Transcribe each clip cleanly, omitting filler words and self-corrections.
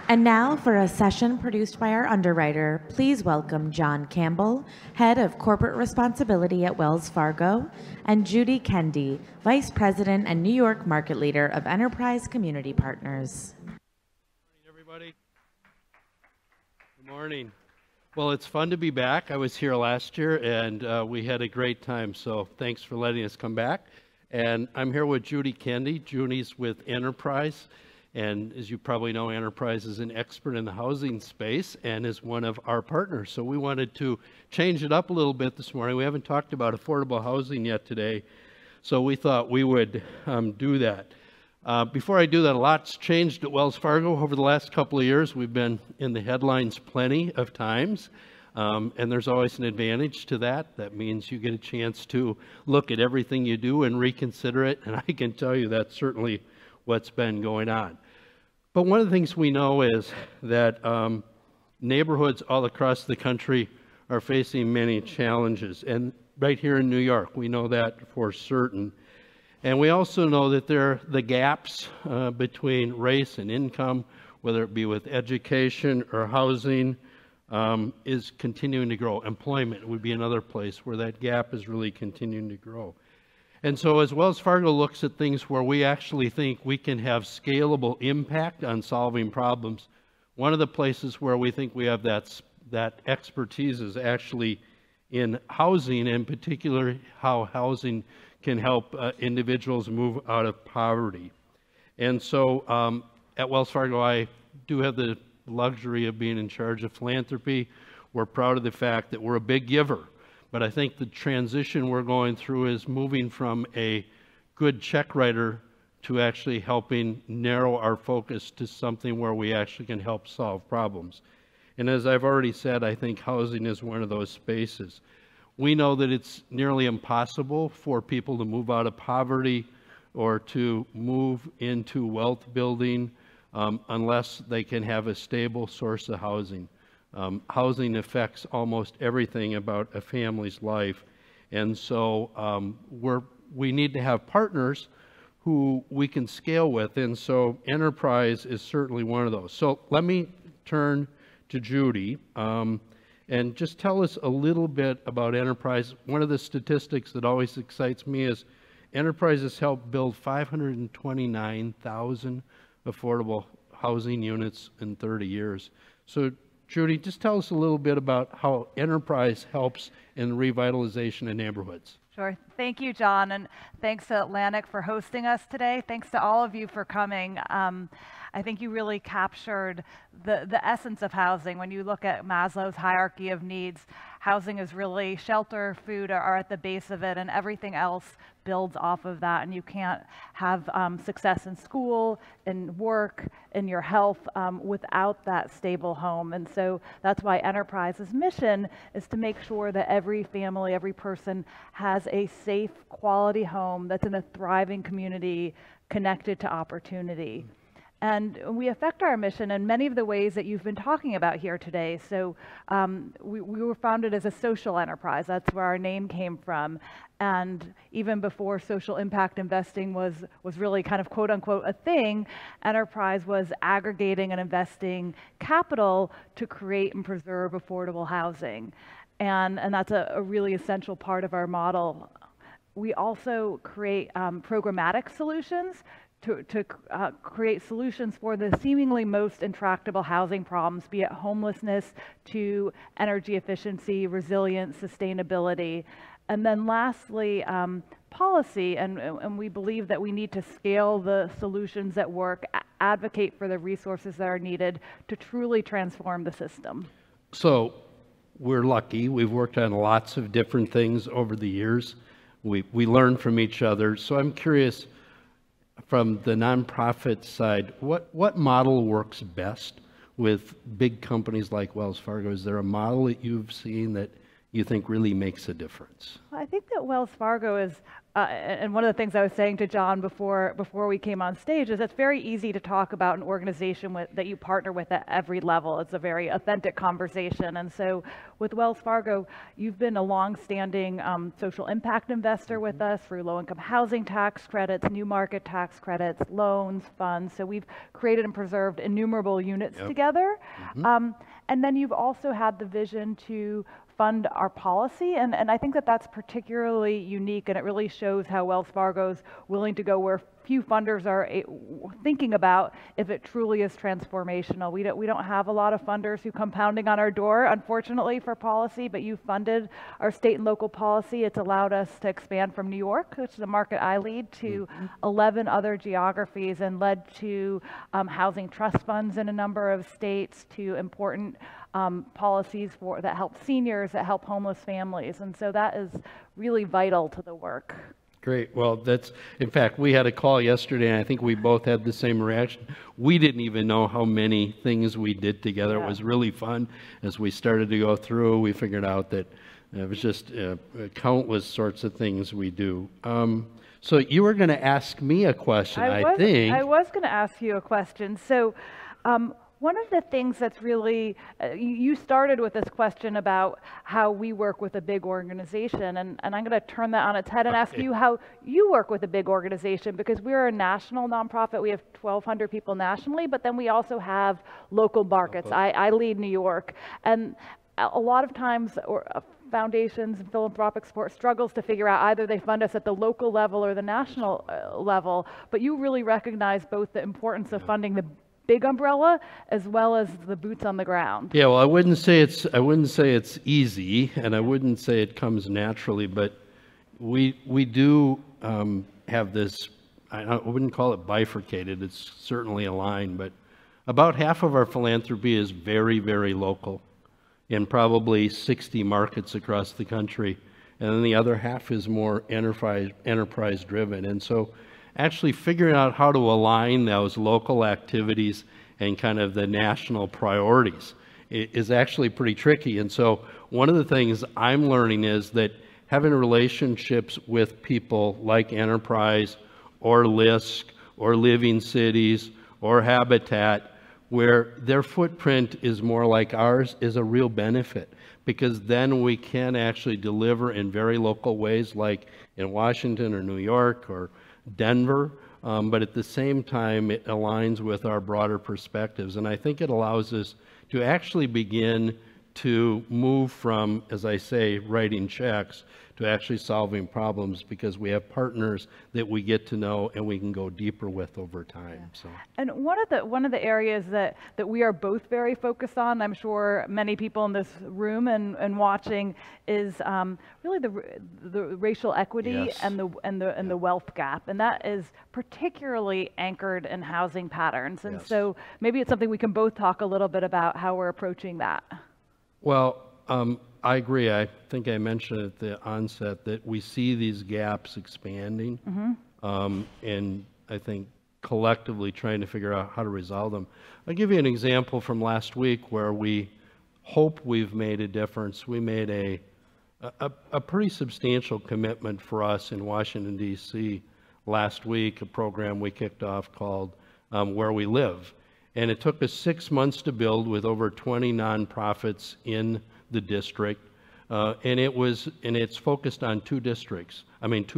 And now for a session produced by our underwriter, please welcome Jon Campbell, Head of Corporate Responsibility at Wells Fargo, and Judi Kende, Vice President and New York Market Leader of Enterprise Community Partners. Good morning, everybody. Good morning. Well, it's fun to be back. I was here last year, and we had a great time, so thanks for letting us come back. And I'm here with Judi Kende. Judi's with Enterprise. And as you probably know, Enterprise is an expert in the housing space and is one of our partners. So we wanted to change it up a little bit this morning. We haven't talked about affordable housing yet today, so we thought we would do that. Before I do that, a lot's changed at Wells Fargo over the last couple of years. We've been in the headlines plenty of times, and there's always an advantage to that. That means you get a chance to look at everything you do and reconsider it, and I can tell you that's certainly what's been going on. But one of the things we know is that neighborhoods all across the country are facing many challenges. And right here in New York, we know that for certain. And we also know that the gaps between race and income, whether it be with education or housing, is continuing to grow. Employment would be another place where that gap is really continuing to grow. And so as Wells Fargo looks at things where we actually think we can have scalable impact on solving problems, one of the places where we think we have that expertise is actually in housing, in particular how housing can help individuals move out of poverty. And so at Wells Fargo, I do have the luxury of being in charge of philanthropy. We're proud of the fact that we're a big giver. But I think the transition we're going through is moving from a good check writer to actually helping narrow our focus to something where we actually can help solve problems. And as I've already said, I think housing is one of those spaces. We know that it's nearly impossible for people to move out of poverty or to move into wealth building unless they can have a stable source of housing. Housing affects almost everything about a family's life, and so we need to have partners who we can scale with, and so Enterprise is certainly one of those. So let me turn to Judi and just tell us a little bit about Enterprise. One of the statistics that always excites me is Enterprise has helped build 529,000 affordable housing units in 30 years. So Judi, just tell us a little bit about how Enterprise helps in revitalization of neighborhoods. Sure. Thank you, Jon, and thanks to Atlantic for hosting us today. Thanks to all of you for coming. I think you really captured the essence of housing. When you look at Maslow's hierarchy of needs, housing is really shelter, food are at the base of it, and everything else builds off of that. And you can't have success in school, in work, in your health without that stable home. And so that's why Enterprise's mission is to make sure that every family, every person has a safe, quality home that's in a thriving community connected to opportunity. And we affect our mission in many of the ways that you've been talking about here today. So we were founded as a social enterprise. That's where our name came from. And even before social impact investing was really kind of quote unquote a thing, Enterprise was aggregating and investing capital to create and preserve affordable housing. And that's a really essential part of our model. We also create programmatic solutions to create solutions for the seemingly most intractable housing problems, be it homelessness to energy efficiency, resilience, sustainability. And then lastly, policy, and we believe that we need to scale the solutions that work, advocate for the resources that are needed to truly transform the system. So we're lucky. We've worked on lots of different things over the years. We learn from each other. So I'm curious, from the nonprofit side, what model works best with big companies like Wells Fargo? Is there a model that you've seen that you think really makes a difference? Well, I think that Wells Fargo is, and one of the things I was saying to Jon before we came on stage is it's very easy to talk about an organization that you partner with at every level. It's a very authentic conversation. And so with Wells Fargo, you've been a long-standing social impact investor with us through low-income housing tax credits, new market tax credits, loans, funds. So we've created and preserved innumerable units together. And then you've also had the vision to fund our policy, and I think that that's particularly unique, and it really shows how Wells Fargo's willing to go where few funders are thinking about if it truly is transformational. We don't have a lot of funders who come pounding on our door, unfortunately, for policy, but you funded our state and local policy. It's allowed us to expand from New York, which is the market I lead, to 11 other geographies, and led to housing trust funds in a number of states, to important policies that help seniors, that help homeless families. And so that is really vital to the work. Great. Well, in fact, we had a call yesterday, and I think we both had the same reaction. We didn't even know how many things we did together. It was really fun. As we started to go through, we figured out that it was just countless sorts of things we do. So you were going to ask me a question, I think. I was going to ask you a question. So one of the things that's really, you started with this question about how we work with a big organization, and I'm going to turn that on its head and ask you how you work with a big organization, because we're a national nonprofit. We have 1,200 people nationally, but then we also have local markets. I lead New York, and a lot of times foundations and philanthropic support struggles to figure out either they fund us at the local level or the national level, but you really recognize both the importance of funding the big umbrella as well as the boots on the ground. Yeah, well, I wouldn't say it's easy, and I wouldn't say it comes naturally, but we do have this. I wouldn't call it bifurcated. It's certainly aligned, but about half of our philanthropy is very, very local, in probably 60 markets across the country, and then the other half is more enterprise driven. And so actually figuring out how to align those local activities and kind of the national priorities is actually pretty tricky. And so one of the things I'm learning is that having relationships with people like Enterprise or LISC or Living Cities or Habitat, where their footprint is more like ours, is a real benefit, because then we can actually deliver in very local ways, like in Washington or New York or Denver, but at the same time it aligns with our broader perspectives. And I think it allows us to actually begin to move from, as I say, writing checks to actually solving problems, because we have partners that we get to know and we can go deeper with over time. So. And one of the areas that we are both very focused on, I'm sure many people in this room and watching, is really the racial equity and the wealth gap, and that is particularly anchored in housing patterns. And so maybe it's something we can both talk a little bit about how we're approaching that. Well, I agree. I think I mentioned at the onset that we see these gaps expanding, and I think collectively trying to figure out how to resolve them. I'll give you an example from last week where we hope we've made a difference. We made a pretty substantial commitment for us in Washington, D.C. last week, a program we kicked off called Where We Live. And it took us 6 months to build, with over 20 nonprofits in the district, and it's focused on two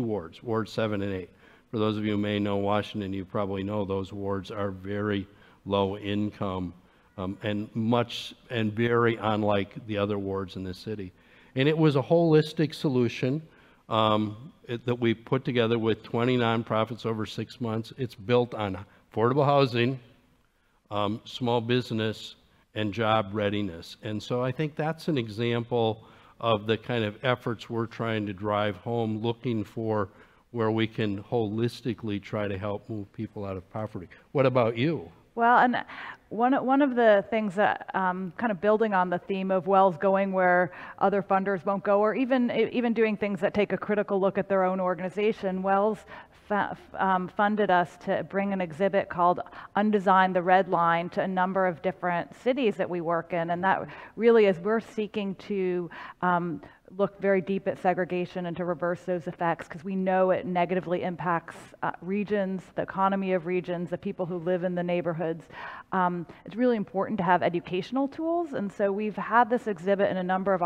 wards, Ward 7 and 8. For those of you who may know Washington, you probably know those wards are very low income and very unlike the other wards in the city. And it was a holistic solution that we put together with 20 nonprofits over 6 months. It's built on affordable housing, small business, and job readiness. And so I think that's an example of the kind of efforts we're trying to drive home, looking for where we can holistically try to help move people out of poverty. What about you? Well, and one of the things that kind of building on the theme of Wells going where other funders won't go, or even doing things that take a critical look at their own organization, Wells funded us to bring an exhibit called Undesign the Red Line to a number of different cities that we work in. And that really is, we're seeking to look very deep at segregation and to reverse those effects, because we know it negatively impacts regions, the economy of regions, the people who live in the neighborhoods. It's really important to have educational tools, and so we've had this exhibit in a number of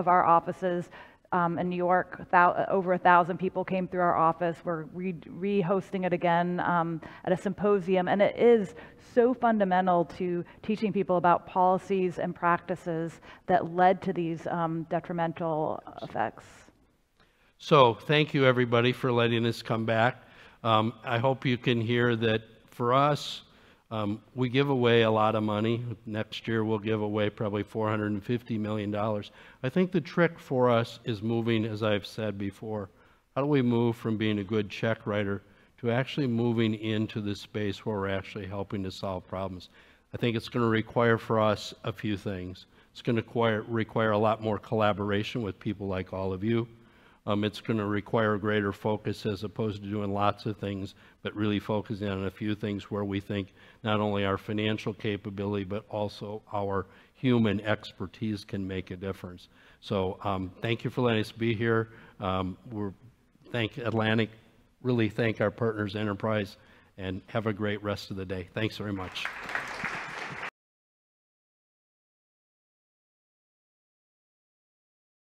our offices. In New York, over 1,000 people came through our office. We're re-hosting it again at a symposium, and it is so fundamental to teaching people about policies and practices that led to these detrimental effects. So thank you, everybody, for letting us come back. I hope you can hear that for us, we give away a lot of money. Next year, we'll give away probably $450 million. I think the trick for us is moving, as I've said before, how do we move from being a good check writer to actually moving into the space where we're actually helping to solve problems? I think it's going to require for us a few things. It's going to require a lot more collaboration with people like all of you. It's going to require greater focus as opposed to doing lots of things, but really focusing on a few things where we think not only our financial capability, but also our human expertise can make a difference. So thank you for letting us be here. Thank Atlantic, really thank our partners, Enterprise, and have a great rest of the day. Thanks very much.